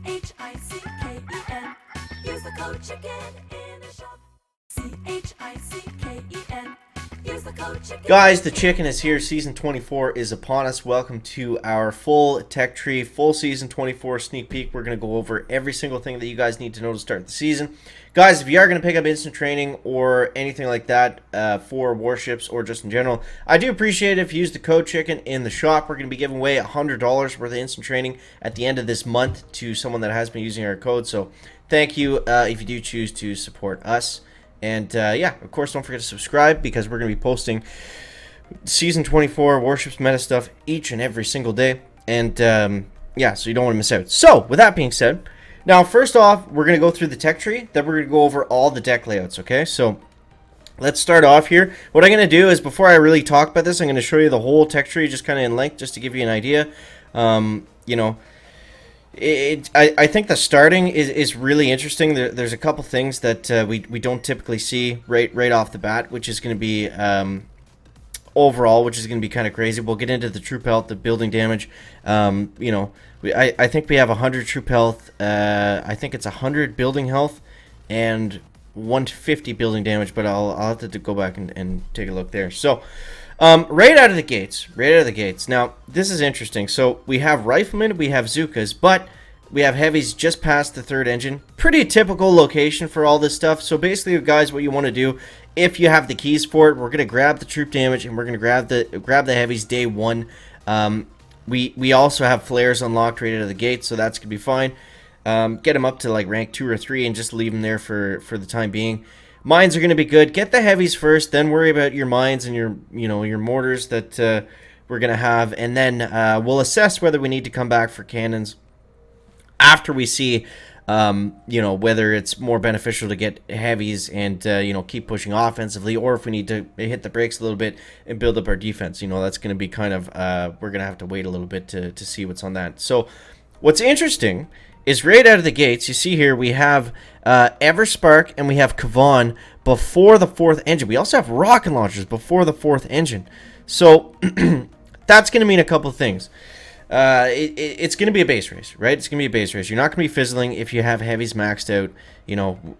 CHICKEN. Use the code chicken in the shop. CHICKEN. Use the code chicken. Guys, the chicken is here. Season 24 is upon us. Welcome to our full tech tree, full season 24 sneak peek. We're going to go over every single thing that you guys need to know to start the season. Guys, if you are going to pick up instant training or anything like that for warships or just in general, I do appreciate it if you use the code chicken in the shop. We're going to be giving away $100 worth of instant training at the end of this month to someone that has been using our code. So thank you if you do choose to support us. And yeah, of course, don't forget to subscribe because we're going to be posting Season 24 Warships meta stuff each and every single day. And yeah, so you don't want to miss out. So, with that being said, now first off, we're going to go through the tech tree. Then we're going to go over all the deck layouts, okay? So, let's start off here. What I'm going to do is, before I really talk about this, I'm going to show you the whole tech tree just kind of in length, just to give you an idea. You know, I think the starting is really interesting. There's a couple things that we don't typically see right off the bat, which is going to be overall, which is going to be kind of crazy. We'll get into the troop health, the building damage. You know, I think we have 100 troop health. I think it's 100 building health and 150 building damage, but I'll have to go back and take a look there. So right out of the gates. Now, this is interesting. So we have riflemen, we have Zookas, but we have heavies just past the third engine. Pretty typical location for all this stuff. So basically, guys, what you want to do, if you have the keys for it, we're going to grab the troop damage and we're going to grab the heavies day one. We also have flares unlocked right out of the gate, so that's going to be fine. Get them up to like rank 2 or 3 and just leave them there for the time being. Mines are going to be good. Get the heavies first, then worry about your mines and your mortars that we're going to have, and then we'll assess whether we need to come back for cannons after we see whether it's more beneficial to get heavies and keep pushing offensively, or if we need to hit the brakes a little bit and build up our defense. That's going to be kind of we're going to have to wait a little bit to see what's on that. So what's interesting is right out of the gates, you see here we have Everspark and we have Kavan before the 4th engine. We also have rocket launchers before the 4th engine. So that's going to mean a couple things. It's going to be a base race, right? It's going to be a base race. You're not going to be fizzling if you have heavies maxed out.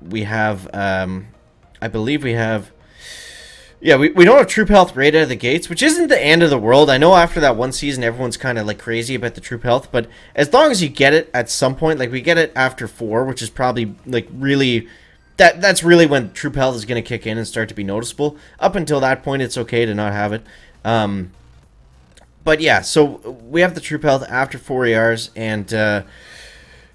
We have, I believe we have, yeah, we don't have troop health right out of the gates, which isn't the end of the world. I know after that one season, everyone's kind of like crazy about the troop health, but as long as you get it at some point, like we get it after 4, which is probably like really, that's really when troop health is going to kick in and start to be noticeable. Up until that point, it's okay to not have it. But yeah, so we have the troop health after 4 ARs, and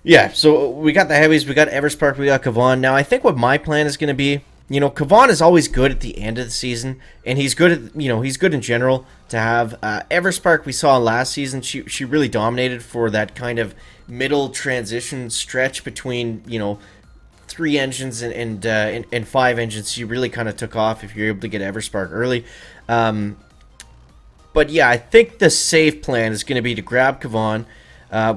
yeah, so we got the heavies, we got Everspark, we got Kavan. Now, I think what my plan is going to be, Kavan is always good at the end of the season, and he's good at, he's good in general to have. Everspark we saw last season, she really dominated for that kind of middle transition stretch between, 3 engines and 5 engines. She really kind of took off if you're able to get Everspark early. But yeah, I think the safe plan is going to be to grab Kavan.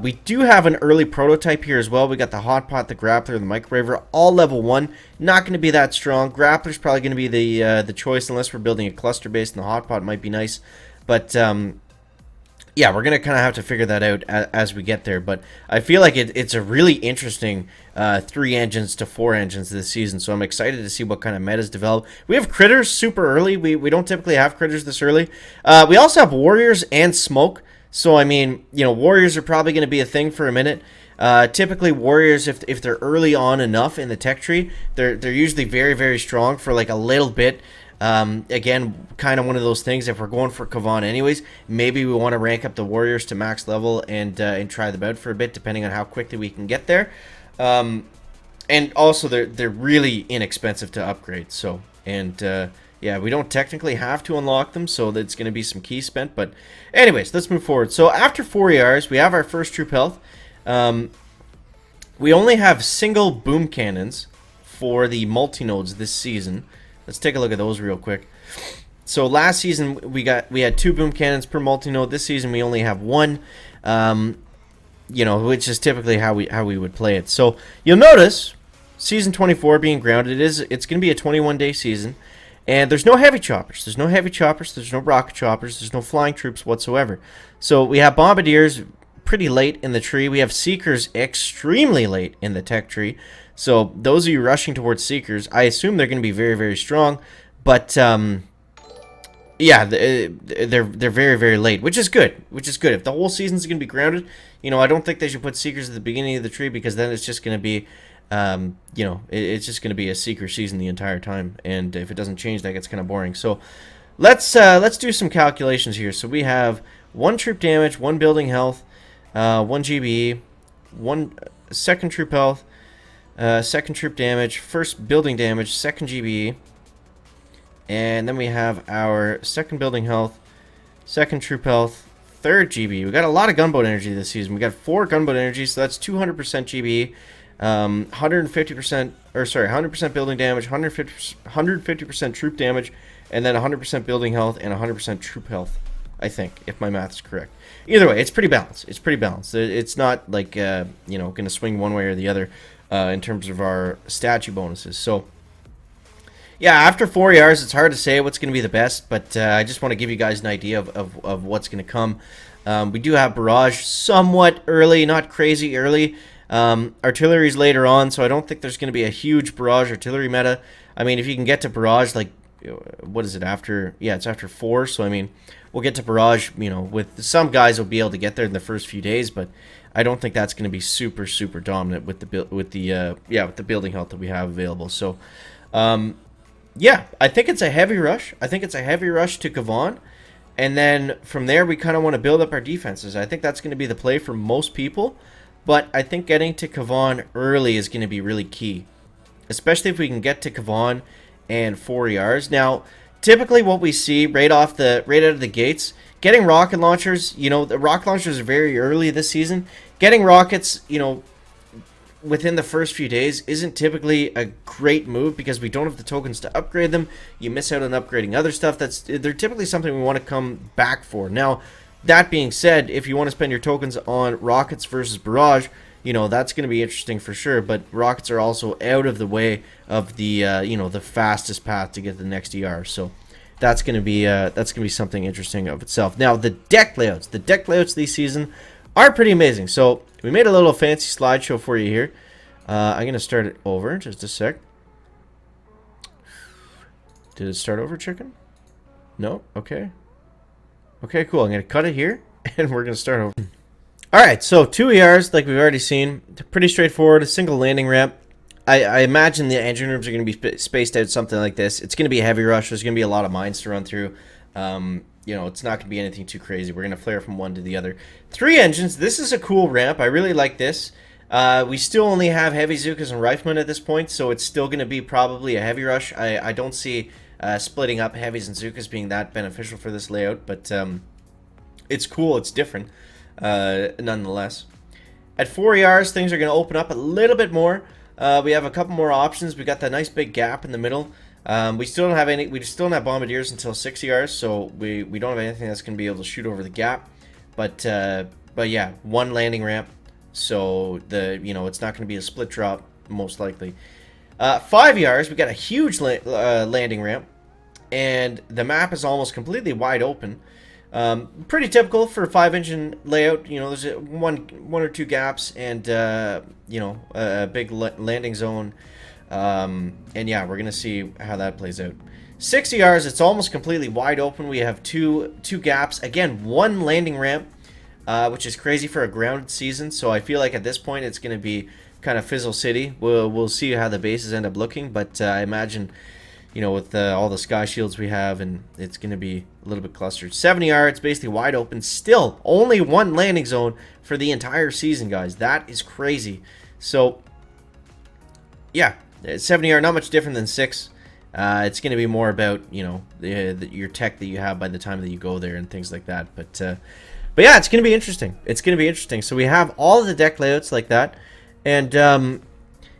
We do have an early prototype here as well. We got the Hot Pot, the Grappler, the Microwaver, all level 1. Not going to be that strong. Grappler's probably going to be the choice unless we're building a cluster base, and the Hot Pot might be nice. But yeah, we're going to kind of have to figure that out as we get there. But I feel like it's a really interesting 3 engines to 4 engines this season. So I'm excited to see what kind of metas develop. We have critters super early. We don't typically have critters this early. We also have warriors and smoke. So I mean, warriors are probably going to be a thing for a minute. Typically warriors, if they're early on enough in the tech tree, they're usually very, very strong for like a little bit. Again, kind of one of those things, if we're going for Kavan anyways, maybe we want to rank up the warriors to max level and try them out for a bit, depending on how quickly we can get there. And also they're really inexpensive to upgrade. So, and yeah, we don't technically have to unlock them, so that's going to be some keys spent. But anyways, let's move forward. So after 4 ARs, we have our first troop health. We only have single boom cannons for the multi-nodes this season. Let's take a look at those real quick. So last season we had 2 boom cannons per multi-node. This season we only have 1. Which is typically how we would play it. So you'll notice season 24 being grounded, it's going to be a 21-day season, and there's no heavy choppers. There's no heavy choppers. There's no rocket choppers. There's no flying troops whatsoever. So we have bombardiers, pretty late in the tree. We have Seekers extremely late in the tech tree. So those of you rushing towards Seekers, I assume they're going to be very, very strong. But yeah, they're very, very late, which is good. If the whole season's going to be grounded, I don't think they should put Seekers at the beginning of the tree, because then it's just going to be, it's just going to be a Seeker season the entire time. And if it doesn't change, that gets kind of boring. So let's do some calculations here. So we have 1 troop damage, 1 building health, 1 GBE, 1 second troop health, second troop damage, first building damage, second GBE. And then we have our second building health, second troop health, third GB. We got a lot of gunboat energy this season. We got 4 gunboat energy, so that's 200% GB, 150%, or sorry, 100% building damage, 150% troop damage, and then 100% building health and 100% troop health, I think, if my math is correct. Either way, it's pretty balanced. It's not like, going to swing one way or the other in terms of our statue bonuses. So yeah, after 4 years, it's hard to say what's going to be the best, but I just want to give you guys an idea of what's going to come. We do have Barrage somewhat early, not crazy early. Artillery's later on, so I don't think there's going to be a huge Barrage artillery meta. I mean, if you can get to Barrage, like, what is it, after? Yeah, it's after 4, so I mean, we'll get to Barrage, with some guys will be able to get there in the first few days, but I don't think that's going to be super, super dominant with the building health that we have available. So, yeah, I think it's a heavy rush. I think it's a heavy rush to Kavan. And then from there, we kind of want to build up our defenses. I think that's going to be the play for most people. But I think getting to Kavan early is going to be really key. Especially if we can get to Kavan and 4 yards. Now, typically what we see right out of the gates, getting rocket launchers, the rocket launchers are very early this season. Getting rockets, within the first few days isn't typically a great move, because we don't have the tokens to upgrade them. You miss out on upgrading other stuff. They're typically something we want to come back for. Now, that being said, if you want to spend your tokens on rockets versus barrage, that's going to be interesting for sure. But rockets are also out of the way of the the fastest path to get the next ER. So that's going to be something interesting of itself. Now, the deck layouts this season are pretty amazing. So we made a little fancy slideshow for you here. I'm going to start it over just a sec. Did it start over, chicken? No? Okay. Okay, cool. I'm going to cut it here, and we're going to start over. Alright, so 2 ERs, like we've already seen. Pretty straightforward, a single landing ramp. I imagine the engine rooms are going to be spaced out something like this. It's going to be a heavy rush. There's going to be a lot of mines to run through. It's not going to be anything too crazy. We're going to flare from one to the other. 3 engines. This is a cool ramp. I really like this. We still only have heavy Zookas and Riflemen at this point, so it's still going to be probably a heavy rush. I don't see splitting up heavies and Zookas being that beneficial for this layout, but it's cool. It's different nonetheless. At 4 ERs, things are going to open up a little bit more. We have a couple more options. We got that nice big gap in the middle. We still don't have any. We still don't have bombardiers until 6 ERs, so we don't have anything that's going to be able to shoot over the gap. But yeah, 1 landing ramp. So it's not going to be a split drop most likely. 5 ERs, we got a huge landing ramp, and the map is almost completely wide open. Pretty typical for a 5-engine layout. There's one or two gaps, and a big landing zone. And yeah, we're gonna see how that plays out. 6 ERs, it's almost completely wide open. We have two gaps. Again, 1 landing ramp, which is crazy for a grounded season. So I feel like at this point it's gonna be kind of Fizzle City. We'll see how the bases end up looking, but I imagine, with all the sky shields we have, and it's going to be a little bit clustered. 7 ER, it's basically wide open. Still, only 1 landing zone for the entire season, guys. That is crazy. So, yeah, 7 ER, not much different than 6. It's going to be more about, your tech that you have by the time that you go there and things like that. But yeah, it's going to be interesting. It's going to be interesting. So we have all of the deck layouts like that. And,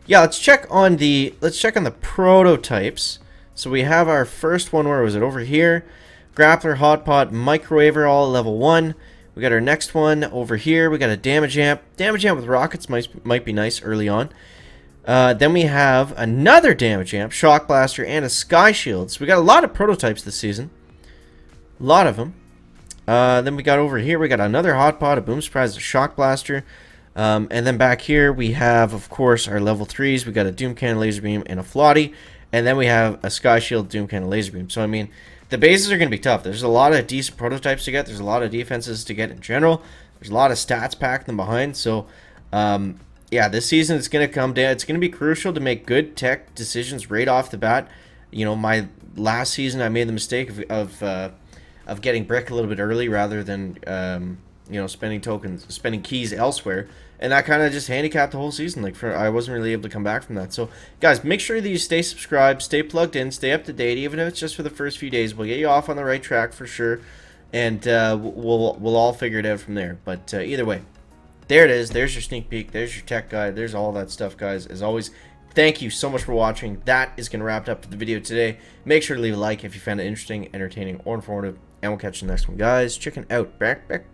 yeah, let's check on the prototypes. So we have our first one, where was it? Over here. Grappler, Hotpot, Microwaver, all at level 1. We got our next one over here. We got a damage amp. Damage amp with rockets might be nice early on. Then we have another damage amp, Shock Blaster, and a Sky Shield. So we got a lot of prototypes this season. A lot of them. Then we got over here, we got another hot pot, a boom surprise, a shock blaster. And then back here, we have, of course, our level 3s. We got a doom cannon, laser beam, and a floaty. And then we have a sky shield, doom cannon, laser beam. So, I mean, the bases are going to be tough. There's a lot of decent prototypes to get. There's a lot of defenses to get in general. There's a lot of stats packed in behind. So, yeah, this season it's going to come down. It's going to be crucial to make good tech decisions right off the bat. You know, my last season I made the mistake of getting brick a little bit early rather than you know, spending keys elsewhere, and that kind of just handicapped the whole season. Like, I wasn't really able to come back from that. So, guys, make sure that you stay subscribed, stay plugged in, stay up to date. Even if it's just for the first few days, we'll get you off on the right track for sure, and we'll all figure it out from there. But either way, there it is. There's your sneak peek. There's your tech guide. There's all that stuff, guys. As always, thank you so much for watching. That is going to wrap up the video today. Make sure to leave a like if you found it interesting, entertaining, or informative, and we'll catch you in the next one, guys. Chicken out. Back.